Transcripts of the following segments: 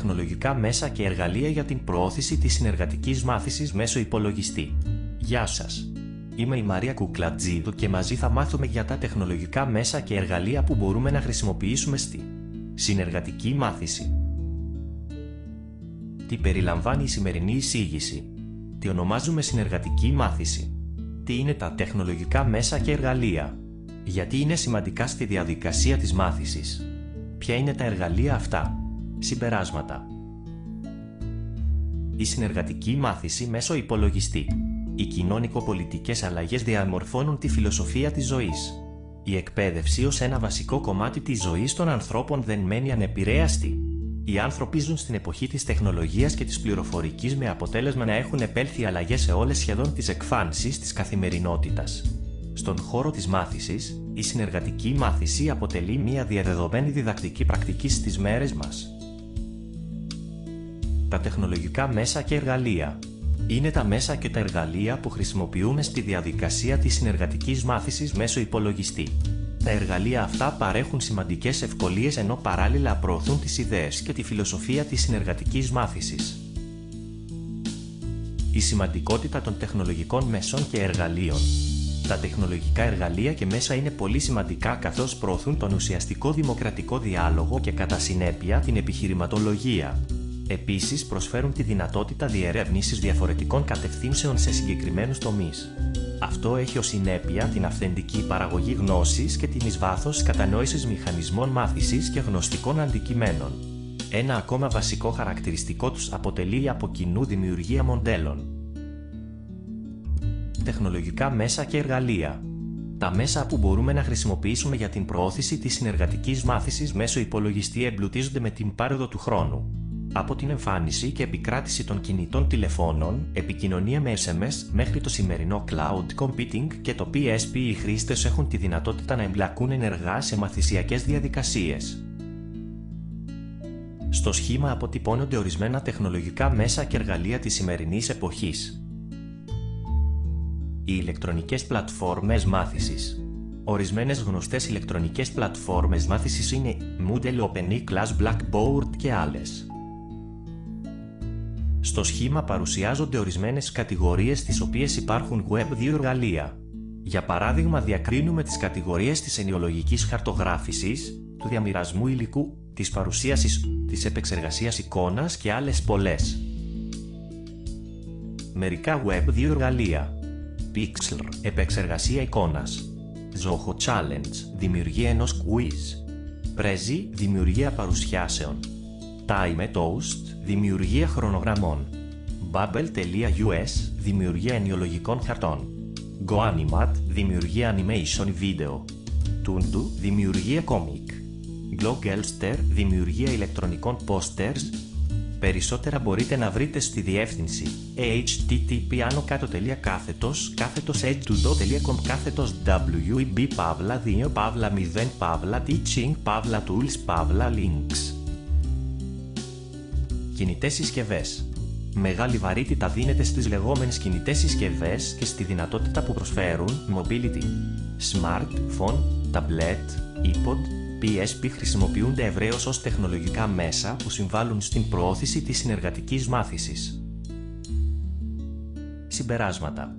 τεχνολογικά μέσα και εργαλεία για την προώθηση της συνεργατικής μάθησης μέσω υπολογιστή. Γεια σας! Είμαι η Μαρία Κουκλατζίδου και μαζί θα μάθουμε για τα τεχνολογικά μέσα και εργαλεία που μπορούμε να χρησιμοποιήσουμε στη συνεργατική μάθηση. Τι περιλαμβάνει η σημερινή εισήγηση? Τι ονομάζουμε συνεργατική μάθηση? Τι είναι τα τεχνολογικά μέσα και εργαλεία? Γιατί είναι σημαντικά στη διαδικασία της μάθησης? Ποια είναι τα εργαλεία αυτά? Συμπεράσματα. Η συνεργατική μάθηση μέσω υπολογιστή. Οι κοινωνικο-πολιτικές αλλαγές διαμορφώνουν τη φιλοσοφία της ζωής. Η εκπαίδευση ως ένα βασικό κομμάτι της ζωής των ανθρώπων δεν μένει ανεπηρέαστη. Οι άνθρωποι ζουν στην εποχή της τεχνολογίας και της πληροφορικής με αποτέλεσμα να έχουν επέλθει αλλαγές σε όλες σχεδόν τις εκφάνσεις της καθημερινότητας. Στον χώρο της μάθησης, η συνεργατική μάθηση αποτελεί μια διαδεδομένη διδακτική πρακτική στις μέρες μας. Τα τεχνολογικά μέσα και εργαλεία. Είναι τα μέσα και τα εργαλεία που χρησιμοποιούμε στη διαδικασία της συνεργατικής μάθησης μέσω υπολογιστή. Τα εργαλεία αυτά παρέχουν σημαντικές ευκολίες ενώ παράλληλα προωθούν τις ιδέες και τη φιλοσοφία της συνεργατικής μάθησης. Η σημαντικότητα των τεχνολογικών μέσων και εργαλείων. Τα τεχνολογικά εργαλεία και μέσα είναι πολύ σημαντικά καθώς προωθούν τον ουσιαστικό δημοκρατικό διάλογο και κατά συνέπεια την επιχειρηματολογία. Επίσης προσφέρουν τη δυνατότητα διερεύνησης διαφορετικών κατευθύνσεων σε συγκεκριμένους τομείς. Αυτό έχει ως συνέπεια την αυθεντική παραγωγή γνώσης και την εις βάθος κατανόησης μηχανισμών μάθησης και γνωστικών αντικειμένων. Ένα ακόμα βασικό χαρακτηριστικό τους αποτελεί η από κοινού δημιουργία μοντέλων. Τεχνολογικά μέσα και εργαλεία. Τα μέσα που μπορούμε να χρησιμοποιήσουμε για την προώθηση της συνεργατικής μάθησης μέσω υπολογιστή εμπλουτίζονται με την πάροδο του χρόνου. Από την εμφάνιση και επικράτηση των κινητών τηλεφώνων, επικοινωνία με SMS μέχρι το σημερινό cloud computing και το PSP, οι χρήστες έχουν τη δυνατότητα να εμπλακούν ενεργά σε μαθησιακές διαδικασίες. Στο σχήμα αποτυπώνονται ορισμένα τεχνολογικά μέσα και εργαλεία της σημερινής εποχής. Οι ηλεκτρονικές πλατφόρμες μάθησης. Ορισμένες γνωστές ηλεκτρονικές πλατφόρμες μάθησης είναι Moodle, OpenEClass, Blackboard και άλλες. Στο σχήμα παρουσιάζονται ορισμένες κατηγορίες στις οποίες υπάρχουν Web2 εργαλεία. Για παράδειγμα, διακρίνουμε τις κατηγορίες της ενοιολογικής χαρτογράφησης, του διαμοιρασμού υλικού, της παρουσίασης, της επεξεργασίας εικόνας και άλλες πολλές. Μερικά Web2 εργαλεία. Pixlr, επεξεργασία εικόνας. Zoho Challenge, δημιουργία ενός quiz. Prezi, δημιουργία παρουσιάσεων. TimeToast, δημιουργία χρονογραμμών. Bubble.us, δημιουργία ενοιολογικών χαρτών. GoAnimat, δημιουργία animation βίντεο. Tundu, δημιουργία comic. Glogelster, δημιουργία ηλεκτρονικών posters. Περισσότερα μπορείτε να βρείτε στη διεύθυνση http://edutopia.com/2-0-teaching-tools-links. Κινητές συσκευές. Μεγάλη βαρύτητα δίνεται στις λεγόμενες κινητές συσκευές και στη δυνατότητα που προσφέρουν mobility. Smartphone, tablet, iPod, PSP χρησιμοποιούνται ευρέως ως τεχνολογικά μέσα που συμβάλλουν στην προώθηση της συνεργατικής μάθησης. Συμπεράσματα.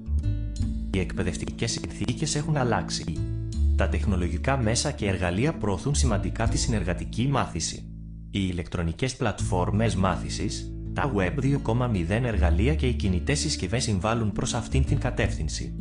Οι εκπαιδευτικές συνθήκες έχουν αλλάξει. Τα τεχνολογικά μέσα και εργαλεία προωθούν σημαντικά τη συνεργατική μάθηση. Οι ηλεκτρονικές πλατφόρμες μάθησης, τα Web 2.0 εργαλεία και οι κινητές συσκευές συμβάλλουν προς αυτήν την κατεύθυνση.